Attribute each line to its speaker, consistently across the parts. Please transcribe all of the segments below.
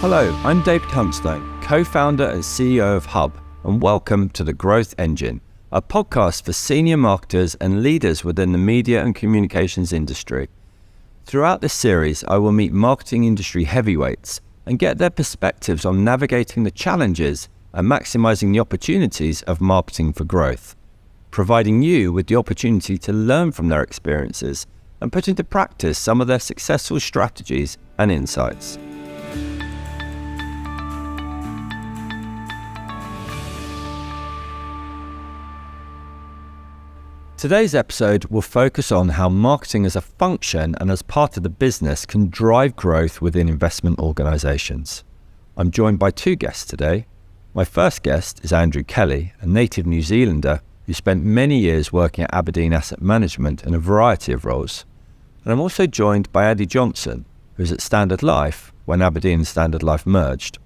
Speaker 1: Hello, I'm David Huntstone, co-founder and CEO of Hub, and welcome to The Growth Engine, a podcast for senior marketers and leaders within the media and communications industry. Throughout this series, I will meet marketing industry heavyweights and get their perspectives on navigating the challenges and maximizing the opportunities of marketing for growth, providing you with the opportunity to learn from their experiences and put into practice some of their successful strategies and insights. Today's episode will focus on how marketing as a function and as part of the business can drive growth within investment organisations. I'm joined by two guests today. My first guest is Andrew Kelly, a native New Zealander who spent many years working at Aberdeen Asset Management in a variety of roles. And I'm also joined by Andy Johnson, who was at Standard Life when Aberdeen and Standard Life merged.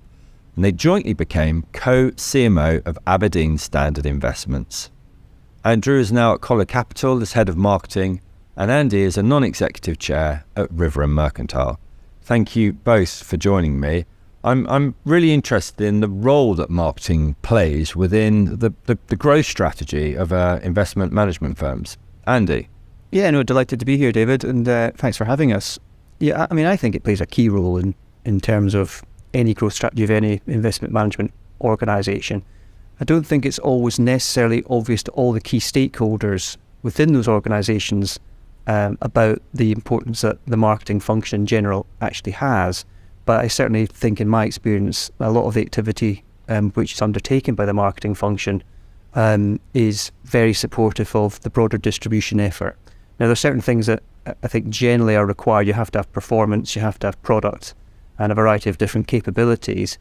Speaker 1: And they jointly became CO-CMO of Aberdeen Standard Investments. Andrew is now at Collar Capital as head of marketing, and Andy is a non-executive chair at River Mercantile. Thank you both for joining me. I'm really interested in the role that marketing plays within the growth strategy of investment management firms. Andy?
Speaker 2: Yeah, no, delighted to be here, David, and thanks for having us. Yeah, I mean, I think it plays a key role in terms of any growth strategy of any investment management organisation. I don't think it's always necessarily obvious to all the key stakeholders within those organisations about the importance that the marketing function in general actually has. But I certainly think in my experience, a lot of the activity which is undertaken by the marketing function is very supportive of the broader distribution effort. Now, there are certain things that I think generally are required. You have to have performance, you have to have product and a variety of different capabilities.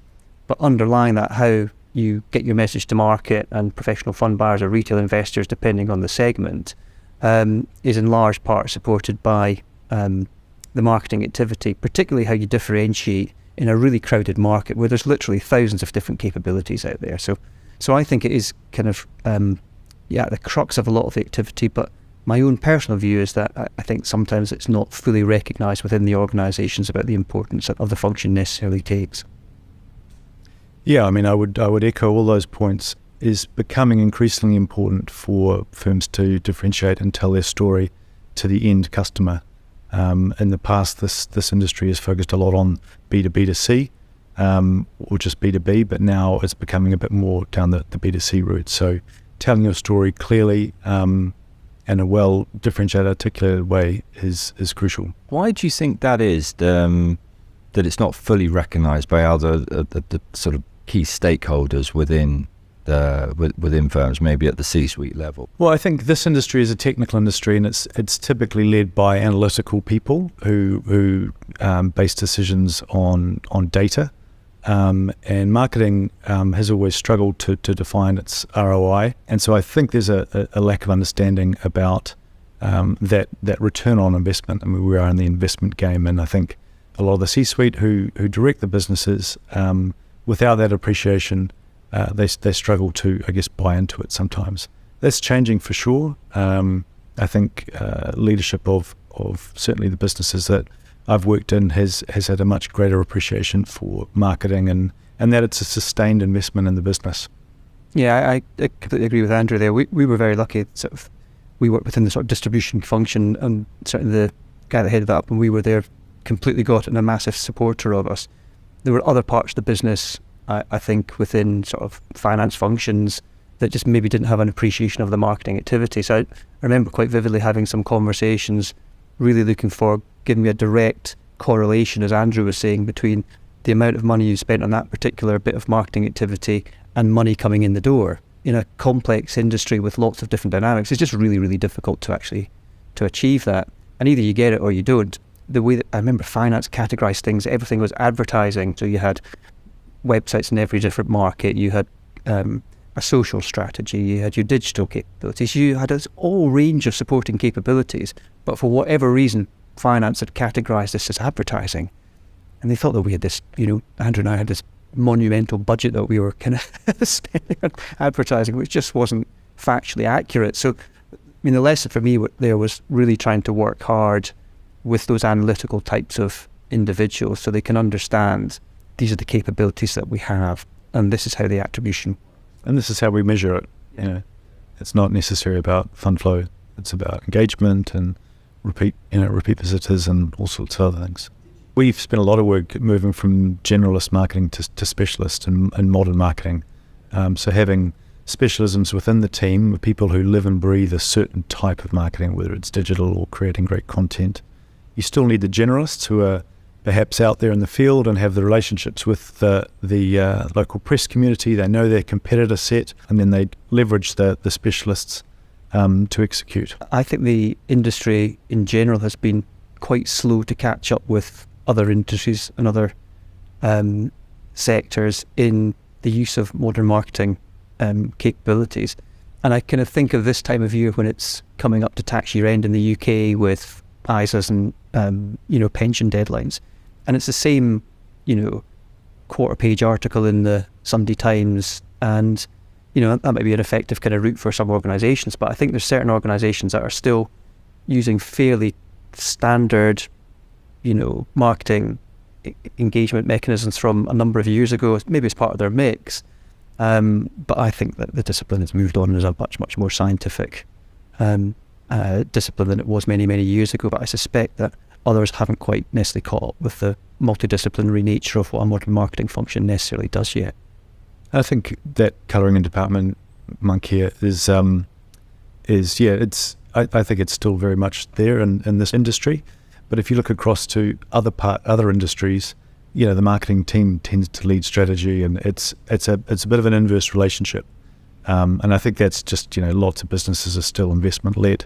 Speaker 2: But underlying that, how you get your message to market and professional fund buyers or retail investors, depending on the segment, is in large part supported by the marketing activity, particularly how you differentiate in a really crowded market where there's literally thousands of different capabilities out there. So I think it is kind of, the crux of a lot of the activity, but my own personal view is that I think sometimes it's not fully recognised within the organisations about the importance of the function necessarily takes.
Speaker 3: Yeah, I mean, I would echo all those points. Is becoming increasingly important for firms to differentiate and tell their story to the end customer. In the past, this industry has focused a lot on B2B2C, or just B2B, but now it's becoming a bit more down the B2C route. So telling your story clearly in a well differentiated, articulated way is crucial.
Speaker 1: Why do you think that is, that it's not fully recognised by other the sort of key stakeholders within firms, maybe at the C-suite level?
Speaker 3: Well, I think this industry is a technical industry, and it's typically led by analytical people who base decisions on data, and marketing has always struggled to define its ROI, and so I think there's a lack of understanding about that return on investment. I mean, we are in the investment game, and I think a lot of the C-suite who direct the businesses, without that appreciation, they struggle to, I guess, buy into it sometimes. That's changing for sure. I think leadership of certainly the businesses that I've worked in has had a much greater appreciation for marketing and that it's a sustained investment in the business.
Speaker 2: Yeah, I completely agree with Andrew there. We were very lucky. We worked within the sort of distribution function, and certainly the guy that headed that up when we were there completely got it and a massive supporter of us. There were other parts of the business, I think, within sort of finance functions that just maybe didn't have an appreciation of the marketing activity. So I remember quite vividly having some conversations, really looking for giving me a direct correlation, as Andrew was saying, between the amount of money you spent on that particular bit of marketing activity and money coming in the door. In a complex industry with lots of different dynamics, it's just really, really difficult to achieve that. And either you get it or you don't. The way that I remember finance categorized things, everything was advertising. So you had websites in every different market, you had a social strategy, you had your digital capabilities, you had this whole range of supporting capabilities, but for whatever reason, finance had categorized this as advertising. And they thought that we had this, Andrew and I had this monumental budget that we were kind of spending on advertising, which just wasn't factually accurate. So, I mean, the lesson for me there was really trying to work hard with those analytical types of individuals so they can understand these are the capabilities that we have, and this is how the attribution.
Speaker 3: And this is how we measure it. It's not necessarily about fund flow. It's about engagement and repeat visitors and all sorts of other things. We've spent a lot of work moving from generalist marketing to specialist and modern marketing. So having specialisms within the team of people who live and breathe a certain type of marketing, whether it's digital or creating great content. You still need the generalists who are perhaps out there in the field and have the relationships with the local press community. They know their competitor set, and then they leverage the specialists to execute.
Speaker 2: I think the industry in general has been quite slow to catch up with other industries and other sectors in the use of modern marketing capabilities. And I kind of think of this time of year when it's coming up to tax year end in the UK with ISAs and pension deadlines, and it's the same quarter page article in the Sunday Times, and that might be an effective kind of route for some organisations, but I think there's certain organisations that are still using fairly standard marketing engagement mechanisms from a number of years ago, maybe as part of their mix, but I think that the discipline has moved on and is a much more scientific discipline than it was many years ago. But I suspect that others haven't quite necessarily caught up with the multidisciplinary nature of what a modern marketing function necessarily does yet.
Speaker 3: I think that colouring and department here is I think it's still very much there in this industry. But if you look across to other industries, the marketing team tends to lead strategy, and it's a bit of an inverse relationship. And I think that's just lots of businesses are still investment led,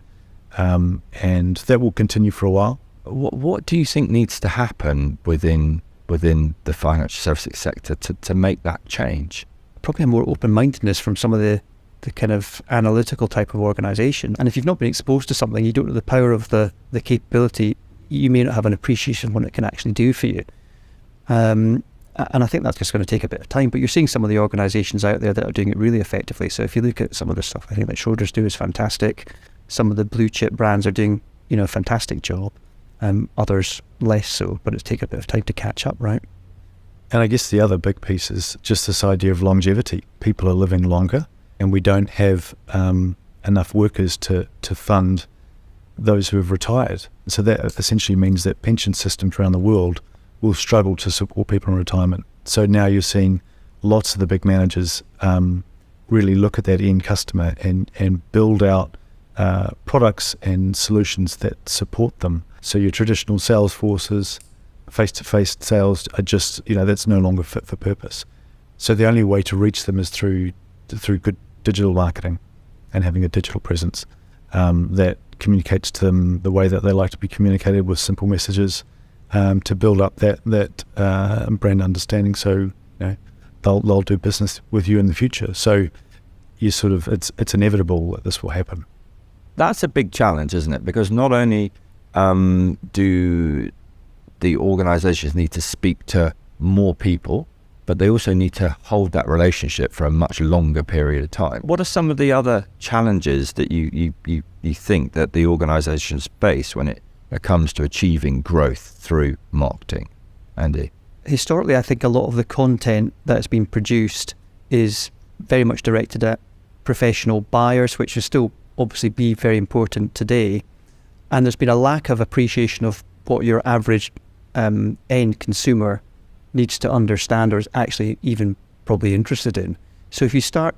Speaker 3: and that will continue for a while.
Speaker 1: What do you think needs to happen within the financial services sector to make that change?
Speaker 2: Probably a more open-mindedness from some of the kind of analytical type of organisation. And if you've not been exposed to something, you don't know the power of the capability, you may not have an appreciation of what it can actually do for you. And I think that's just going to take a bit of time, but you're seeing some of the organisations out there that are doing it really effectively. So if you look at some of the stuff I think that Schroders do is fantastic. Some of the blue chip brands are doing a fantastic job. Others less so, but it's taken a bit of time to catch up, right?
Speaker 3: And I guess the other big piece is just this idea of longevity. People are living longer, and we don't have enough workers to fund those who have retired. So that essentially means that pension systems around the world will struggle to support people in retirement. So now you're seeing lots of the big managers really look at that end customer and build out products and solutions that support them. So your traditional sales forces, face-to-face sales are just, that's no longer fit for purpose. So the only way to reach them is through good digital marketing and having a digital presence that communicates to them the way that they like to be communicated, with simple messages, to build up that brand understanding. So they'll do business with you in the future. So you it's inevitable that this will happen.
Speaker 1: That's a big challenge, isn't it? Because not only do the organisations need to speak to more people, but they also need to hold that relationship for a much longer period of time. What are some of the other challenges that you think that the organisations face when it comes to achieving growth through marketing? Andy?
Speaker 2: Historically, I think a lot of the content that has been produced is very much directed at professional buyers, which will still obviously be very important today. And there's been a lack of appreciation of what your average end consumer needs to understand, or is actually even probably interested in. So if you start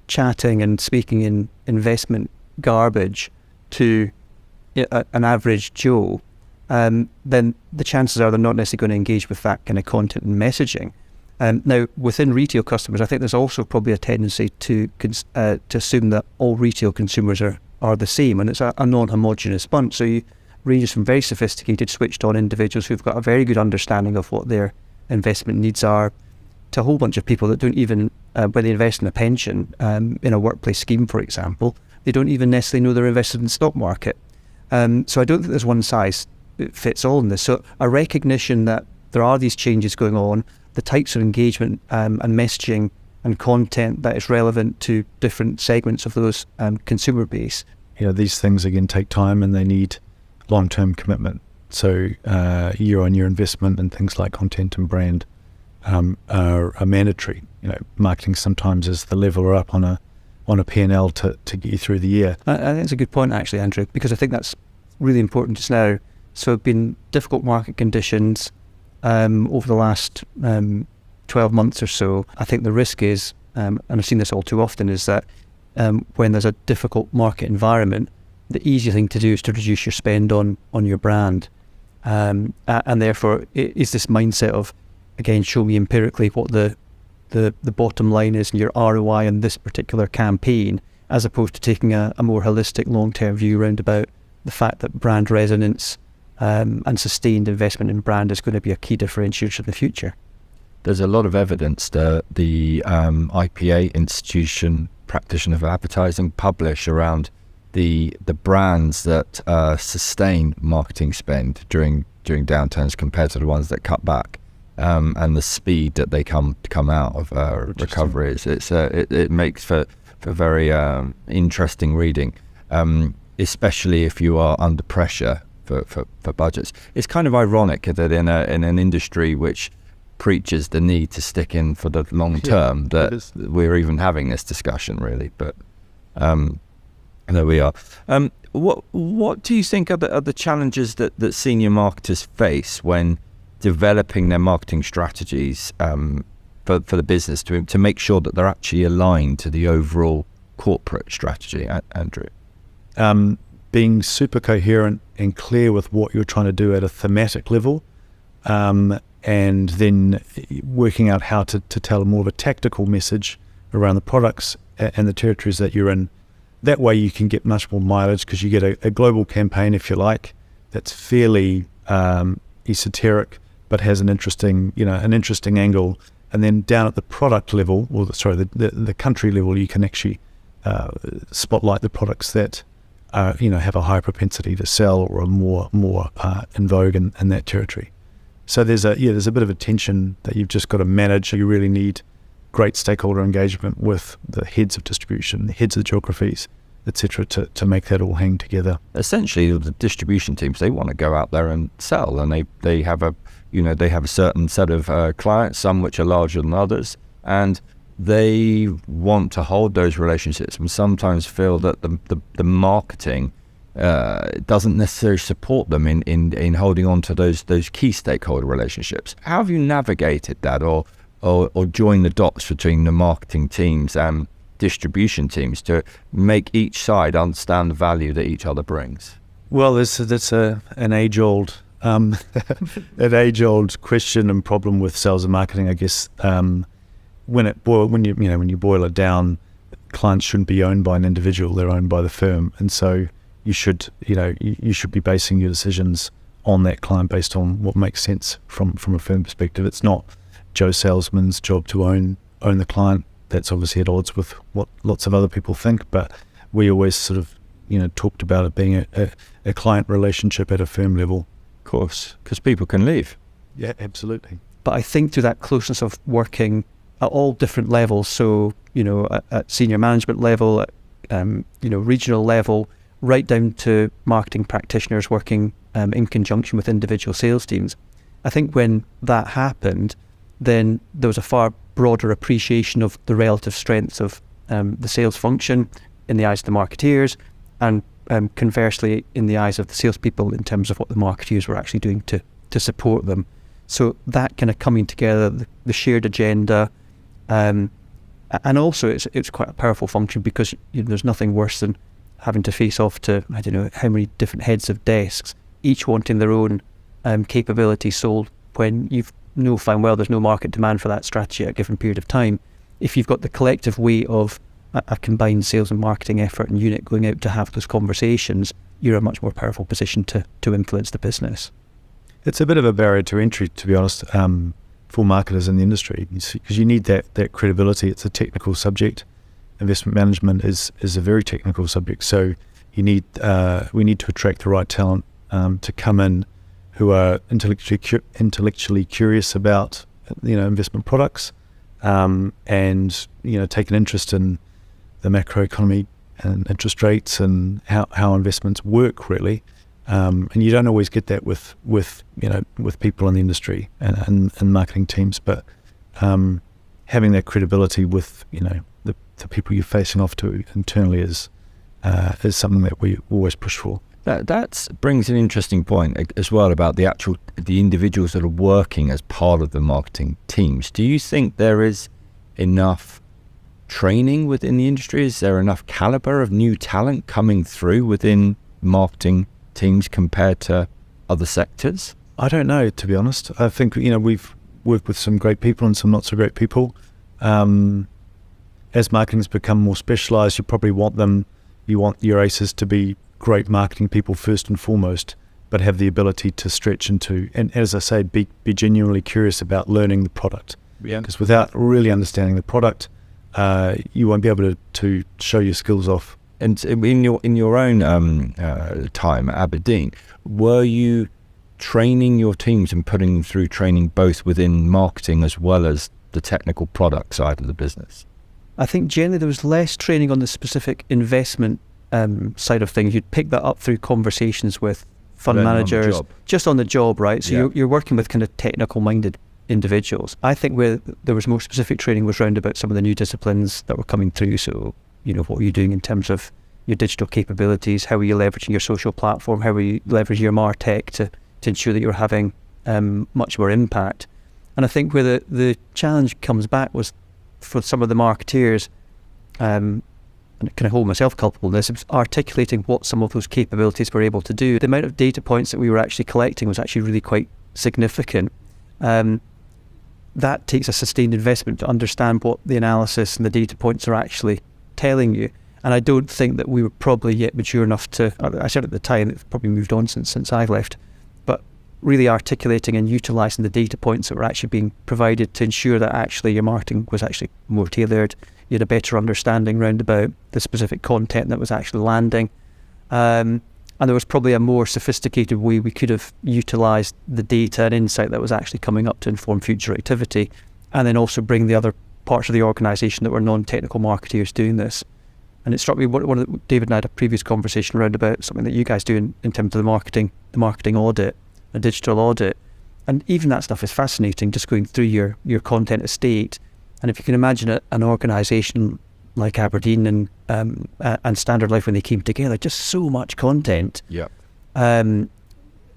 Speaker 2: chatting and speaking in investment garbage to an average Joe, then the chances are they're not necessarily going to engage with that kind of content and messaging. Now, within retail customers, I think there's also probably a tendency to assume that all retail consumers are the same, and it's a non-homogeneous bunch. So you ranges from very sophisticated, switched-on individuals who've got a very good understanding of what their investment needs are, to a whole bunch of people that don't even, when they invest in a pension, in a workplace scheme, for example, they don't even necessarily know they're invested in the stock market. So I don't think there's one size fits all in this. So a recognition that there are these changes going on, the types of engagement and messaging and content that is relevant to different segments of those consumer base.
Speaker 3: These things again take time, and they need long-term commitment. So year-on-year investment in things like content and brand are mandatory. Marketing sometimes is the leveler up on a P&L to get you through the year.
Speaker 2: I think it's a good point, actually, Andrew, because I think that's really important just now. So it's been difficult market conditions over the last 12 months or so. I think the risk is, and I've seen this all too often, is that when there's a difficult market environment, the easy thing to do is to reduce your spend on your brand. And therefore, it is this mindset of, again, show me empirically what the bottom line is and your ROI on this particular campaign, as opposed to taking a more holistic long-term view around about the fact that brand resonance and sustained investment in brand is going to be a key differentiator in the future.
Speaker 1: There's a lot of evidence that the IPA, Institution Practitioner of Advertising, publish around the brands that sustain marketing spend during downturns compared to the ones that cut back, and the speed that they come out of recoveries. It makes for very interesting reading, especially if you are under pressure for budgets. It's kind of ironic that in an industry which preaches the need to stick in for the long term, that we're even having this discussion, really. But there we are. What do you think are the challenges that senior marketers face when developing their marketing strategies for the business to make sure that they're actually aligned to the overall corporate strategy, Andrew?
Speaker 3: Being super coherent and clear with what you're trying to do at a thematic level, and then working out how to tell more of a tactical message around the products and the territories that you're in. That way you can get much more mileage, because you get a global campaign, if you like, that's fairly esoteric but has an interesting angle. And then down at the product level, or the country level, you can actually spotlight the products that have a high propensity to sell or are more in vogue in that territory. So there's a bit of a tension that you've just got to manage. You really need great stakeholder engagement with the heads of distribution, the heads of geographies, etc., to make that all hang together.
Speaker 1: Essentially, the distribution teams, they want to go out there and sell, and they have a certain set of clients, some which are larger than others, and they want to hold those relationships, and sometimes feel that the marketing doesn't necessarily support them in holding on to those key stakeholder relationships. How have you navigated that, or joined the dots between the marketing teams and distribution teams to make each side understand the value that each other brings?
Speaker 3: Well, that's an age-old question and problem with sales and marketing, I guess. When you boil it down, clients shouldn't be owned by an individual; they're owned by the firm, and so you should be basing your decisions on that client based on what makes sense from a firm perspective. It's not Joe Salesman's job to own the client. That's obviously at odds with what lots of other people think, but we always sort of talked about it being a client relationship at a firm level.
Speaker 1: Of course, because people can leave.
Speaker 3: Yeah, absolutely.
Speaker 2: But I think through that closeness of working at all different levels, so at senior management level, at regional level, right down to marketing practitioners working in conjunction with individual sales teams. I think when that happened, then there was a far broader appreciation of the relative strengths of the sales function in the eyes of the marketeers, and conversely in the eyes of the salespeople in terms of what the marketeers were actually doing to support them. So that kind of coming together, the shared agenda, and also it's quite a powerful function, because there's nothing worse than having to face off to, I don't know how many different heads of desks, each wanting their own capability sold, when you've fine well there's no market demand for that strategy at a given period of time. If you've got the collective weight of a combined sales and marketing effort and unit going out to have those conversations, you're in a much more powerful position to influence the business.
Speaker 3: It's a bit of a barrier to entry, to be honest, for marketers in the industry, because you need that credibility. It's a technical subject. Investment management is a very technical subject, so we need to attract the right talent to come in who are intellectually curious about investment products, and take an interest in the macroeconomy and interest rates and how investments work, really. And you don't always get that with people in the industry and marketing teams, but having that credibility with the people you're facing off to internally is something that we always push for.
Speaker 1: That brings an interesting point as well about the individuals that are working as part of the marketing teams. Do you think there is enough training within the industry? Is there enough caliber of new talent coming through within marketing teams compared to other sectors?
Speaker 3: I don't know, to be honest. I think we've worked with some great people and some not so great people. As marketing's become more specialised, you want your aces to be great marketing people first and foremost, but have the ability to stretch into, and as I say, be genuinely curious about learning the product.
Speaker 1: Yeah.
Speaker 3: Because without really understanding the product, you won't be able to show your skills off.
Speaker 1: And in your own time at Aberdeen, were you training your teams and putting them through training both within marketing as well as the technical product side of the business?
Speaker 2: I think generally there was less training on the specific investment side of things. You'd pick that up through conversations with fund managers, just on the job, right? So you're working with kind of technical-minded individuals. I think where there was more specific training was round about some of the new disciplines that were coming through. So, what were you doing in terms of your digital capabilities? How were you leveraging your social platform? How were you leveraging your MarTech to ensure that you're having much more impact? And I think where the challenge comes back was for some of the marketeers, and I kind of hold myself culpable in this, it was articulating what some of those capabilities were able to do. The amount of data points that we were actually collecting was actually really quite significant. That takes a sustained investment to understand what the analysis and the data points are actually telling you. And I don't think that we were probably yet mature enough to, I said at the time, it's probably moved on since I've left, but really articulating and utilising the data points that were actually being provided to ensure that actually your marketing was actually more tailored. You had a better understanding round about the specific content that was actually landing. And there was probably a more sophisticated way we could have utilised the data and insight that was actually coming up to inform future activity, and then also bring the other parts of the organisation that were non-technical marketeers doing this. And it struck me, David and I had a previous conversation around about something that you guys do in terms of the marketing audit, a digital audit. And even that stuff is fascinating, just going through your content estate. And if you can imagine an organisation like Aberdeen and Standard Life when they came together, just so much content.
Speaker 1: Yeah.
Speaker 2: And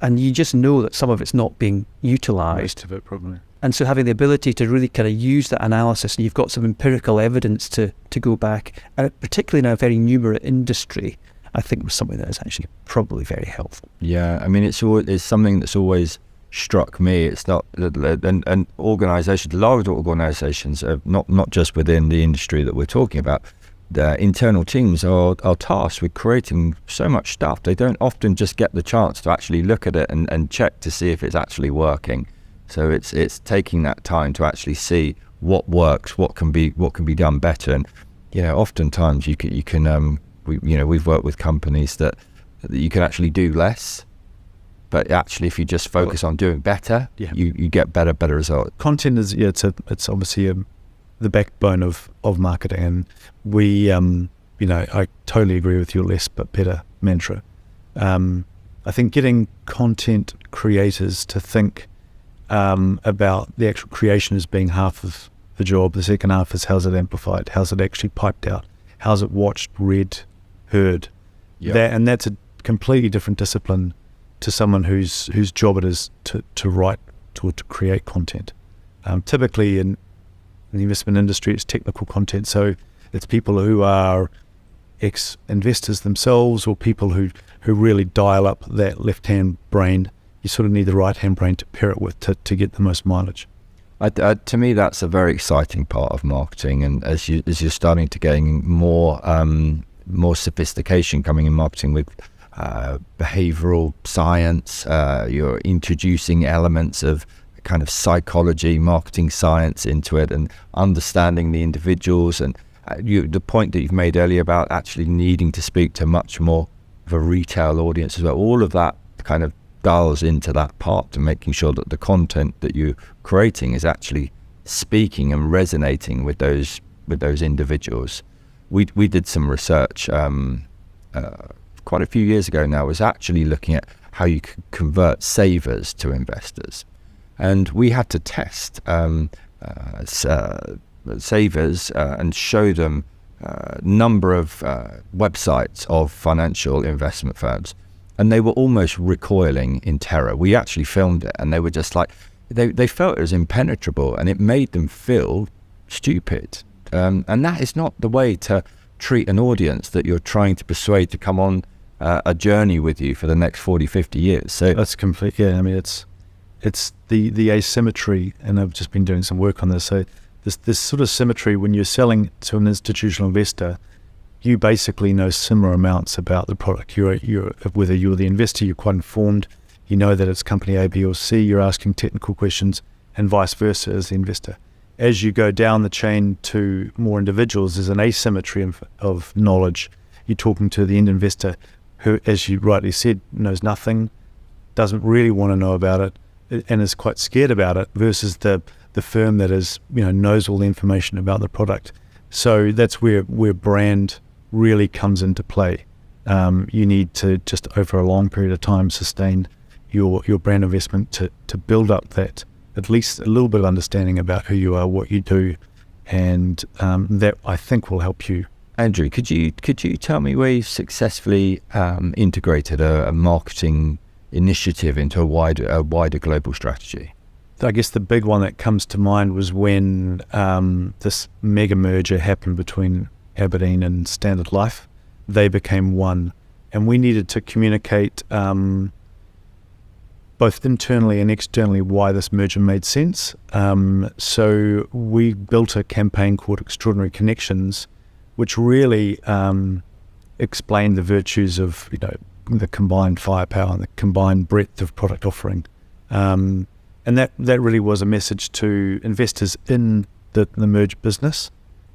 Speaker 2: you just know that some of it's not being utilised.
Speaker 3: Most of it, probably.
Speaker 2: And so having the ability to really kind of use that analysis, and you've got some empirical evidence to go back, particularly in a very numerate industry, I think was something that is actually probably very helpful.
Speaker 1: Yeah, I mean, it's something that's always struck me. It's not, and organisations, large organisations, not just within the industry that we're talking about, the internal teams are tasked with creating so much stuff. They don't often just get the chance to actually look at it and check to see if it's actually working. So it's taking that time to actually see what works, what can be done better. And oftentimes we've worked with companies that you can actually do less, but actually if you just focus on doing better, you get better results.
Speaker 3: Content is it's obviously the backbone of marketing, and we I totally agree with your less but better mantra. I think getting content creators to think about the actual creation as being half of the job. The second half is how's it amplified, how's it actually piped out, how's it watched, read, heard. And that's a completely different discipline to someone whose job it is to write or to create content. Typically in the investment industry, it's technical content, so it's people who are ex-investors themselves, or people who really dial up that left-hand brain. You sort of need the right-hand brain to pair it with to get the most mileage.
Speaker 1: To me, that's a very exciting part of marketing, and as you're starting to gain more sophistication coming in marketing with behavioral science, you're introducing elements of kind of psychology, marketing science into it, and understanding the individuals. And the point that you've made earlier about actually needing to speak to much more of a retail audience as well, all of that kind of dials into that part, and making sure that the content that you're creating is actually speaking and resonating with those individuals. We did some research quite a few years ago now, was actually looking at how you could convert savers to investors. And we had to test savers and show them a number of websites of financial investment firms, and they were almost recoiling in terror. We actually filmed it, and they were just like, they felt it was impenetrable, and it made them feel stupid. And that is not the way to treat an audience that you're trying to persuade to come on a journey with you for the next 40, 50 years. So
Speaker 3: that's complete. Yeah, I mean, it's the asymmetry, and I've just been doing some work on this. So this sort of symmetry when you're selling to an institutional investor, you basically know similar amounts about the product. You're whether you're the investor, you're quite informed. You know that it's company A, B, or C. You're asking technical questions, and vice versa as the investor. As you go down the chain to more individuals, there's an asymmetry of knowledge. You're talking to the end investor who, as you rightly said, knows nothing, doesn't really want to know about it, and is quite scared about it, versus the firm that is, knows all the information about the product. So that's where brand really comes into play. You need to, just over a long period of time, sustain your brand investment to build up that at least a little bit of understanding about who you are, what you do, and that I think will help you.
Speaker 1: Andrew, could you tell me where you've successfully integrated a marketing initiative into a wider global strategy?
Speaker 3: I guess the big one that comes to mind was when this mega merger happened between Aberdeen and Standard Life. They became one, and we needed to communicate both internally and externally why this merger made sense. So we built a campaign called Extraordinary Connections, which really explained the virtues of the combined firepower and the combined breadth of product offering. And that really was a message to investors in the merged business,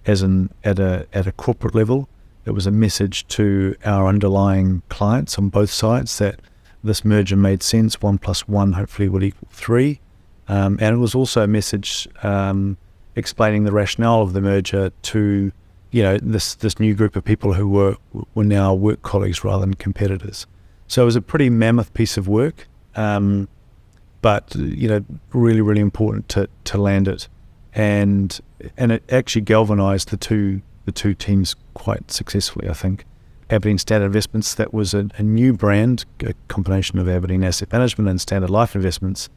Speaker 3: as in at a corporate level. It was a message to our underlying clients on both sides that this merger made sense. 1 + 1 hopefully will equal 3. And it was also a message explaining the rationale of the merger to this new group of people who were now work colleagues rather than competitors. So it was a pretty mammoth piece of work. But really, really important to land it, and it actually galvanised the two teams quite successfully, I think. Aberdeen Standard Investments, that was a new brand, a combination of Aberdeen Asset Management and Standard Life Investments.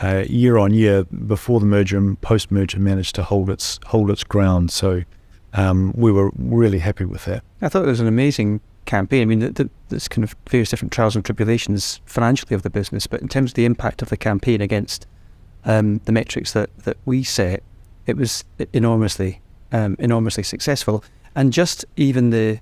Speaker 3: Year on year, before the merger and post merger, managed to hold its ground. So we were really happy with that.
Speaker 2: I thought it was an amazing campaign. I mean, there's kind of various different trials and tribulations financially of the business, but in terms of the impact of the campaign against the metrics that we set, it was enormously successful. And just even the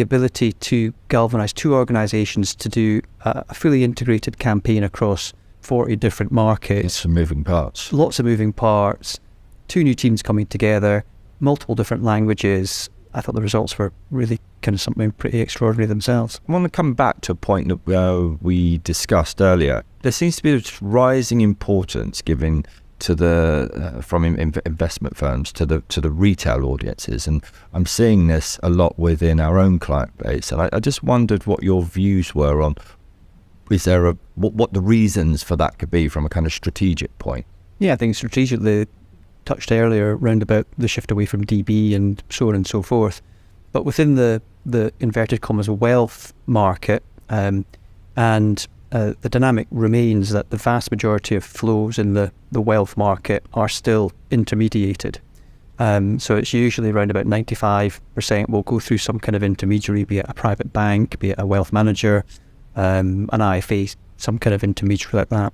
Speaker 2: ability to galvanise two organisations to do a fully integrated campaign across 40 different markets.
Speaker 1: Lots of moving parts.
Speaker 2: 2 new teams coming together, multiple different languages. I thought the results were really kind of something pretty extraordinary themselves.
Speaker 1: I want to come back to a point that we discussed earlier. There seems to be a rising importance given to from investment firms to the retail audiences, and I'm seeing this a lot within our own client base. And I just wondered what your views were on what the reasons for that could be from a kind of strategic point.
Speaker 2: Yeah, I think strategically, touched earlier around about the shift away from DB and so on and so forth, but within the inverted commas wealth market, and the dynamic remains that the vast majority of flows in the wealth market are still intermediated. So it's usually around about 95% will go through some kind of intermediary, be it a private bank, be it a wealth manager, an IFA, some kind of intermediary like that.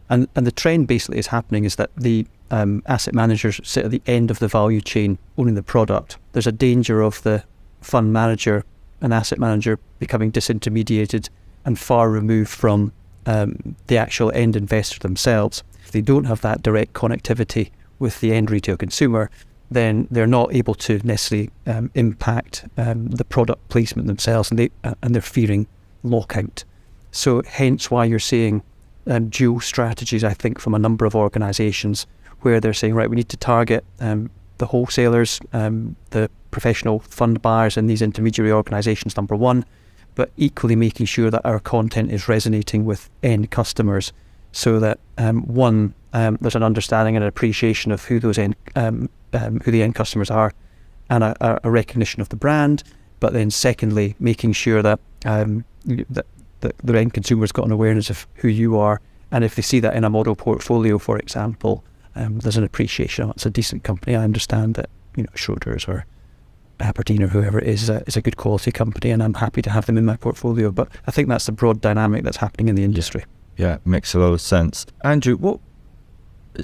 Speaker 2: And the trend basically is happening is that the asset managers sit at the end of the value chain owning the product. There's a danger of the fund manager and asset manager becoming disintermediated and far removed from the actual end investor themselves. If they don't have that direct connectivity with the end retail consumer, then they're not able to necessarily impact the product placement themselves, and they're fearing lockout. So hence why you're seeing dual strategies, I think, from a number of organisations where they're saying, right, we need to target the wholesalers, the professional fund buyers in these intermediary organisations, number one, but equally making sure that our content is resonating with end customers. so that there's an understanding and an appreciation of who those who the end customers are, and a recognition of the brand. But then secondly, making sure that that the end consumer's got an awareness of who you are, and if they see that in a model portfolio, for example, there's an appreciation. Oh, it's a decent company. I understand that Schroders or Aberdeen or whoever it is a good quality company, and I'm happy to have them in my portfolio. But I think that's the broad dynamic that's happening in the industry.
Speaker 1: Yeah, makes a lot of sense. Andrew,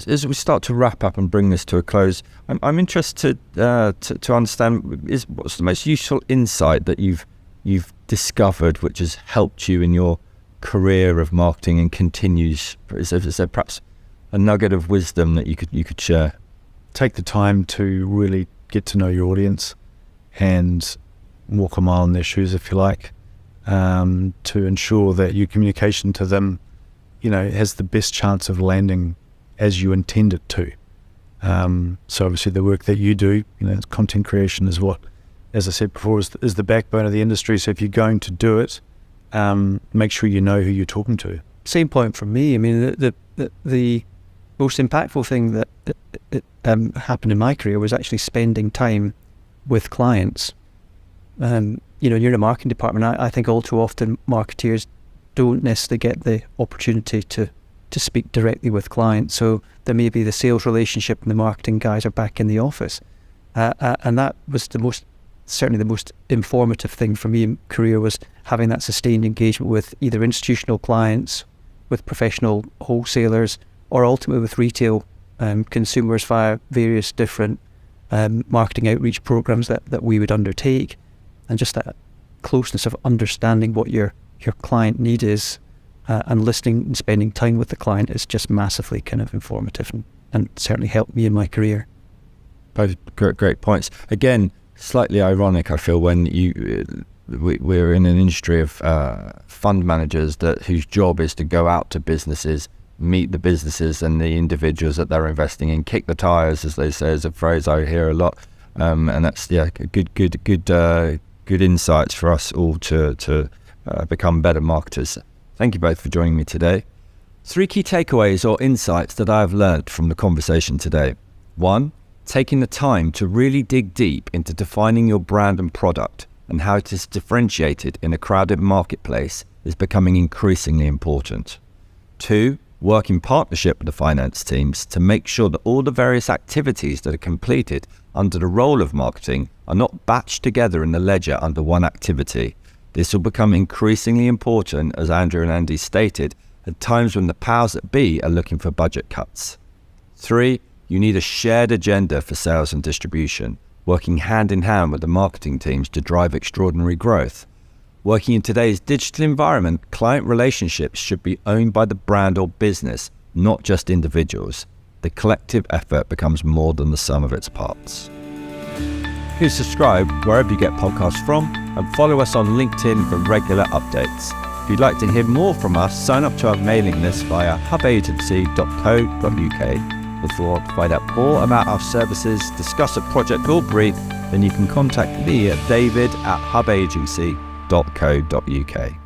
Speaker 1: as we start to wrap up and bring this to a close, I'm interested to understand what's the most useful insight that you've discovered, which has helped you in your career of marketing and continues. Is there perhaps a nugget of wisdom that you could share?
Speaker 3: Take the time to really get to know your audience and walk a mile in their shoes, if you like, to ensure that your communication to them, has the best chance of landing as you intend it to. So obviously the work that you do, content creation is what, as I said before, is the backbone of the industry. So if you're going to do it, make sure you know who you're talking to.
Speaker 2: Same point from me. I mean, the most impactful thing that happened in my career was actually spending time with clients. You're in a marketing department. I think all too often marketeers don't necessarily get the opportunity to speak directly with clients. So there may be the sales relationship and the marketing guys are back in the office. And that was certainly the most informative thing for me in career, was having that sustained engagement with either institutional clients, with professional wholesalers, or ultimately with retail consumers via various different marketing outreach programs that we would undertake. And just that closeness of understanding what your client need is, and listening and spending time with the client is just massively kind of informative and certainly helped me in my career.
Speaker 1: Both great points. Again, slightly ironic, I feel, when we're in an industry of fund managers whose job is to go out to businesses, meet the businesses and the individuals that they're investing in, kick the tires, as they say, is a phrase I hear a lot, and that's good insights for us all to become better marketers. Thank you both for joining me today. 3 key takeaways or insights that I have learned from the conversation today. 1, taking the time to really dig deep into defining your brand and product and how it is differentiated in a crowded marketplace is becoming increasingly important. 2, work in partnership with the finance teams to make sure that all the various activities that are completed under the role of marketing are not batched together in the ledger under one activity. This will become increasingly important, as Andrew and Andy stated, at times when the powers that be are looking for budget cuts. 3, you need a shared agenda for sales and distribution, working hand in hand with the marketing teams to drive extraordinary growth. Working in today's digital environment, client relationships should be owned by the brand or business, not just individuals. The collective effort becomes more than the sum of its parts. Please subscribe wherever you get podcasts from and follow us on LinkedIn for regular updates. If you'd like to hear more from us, sign up to our mailing list via hubagency.co.uk. If you want to find out more about our services, discuss a project or brief, then you can contact me at david@hubagency.co.uk.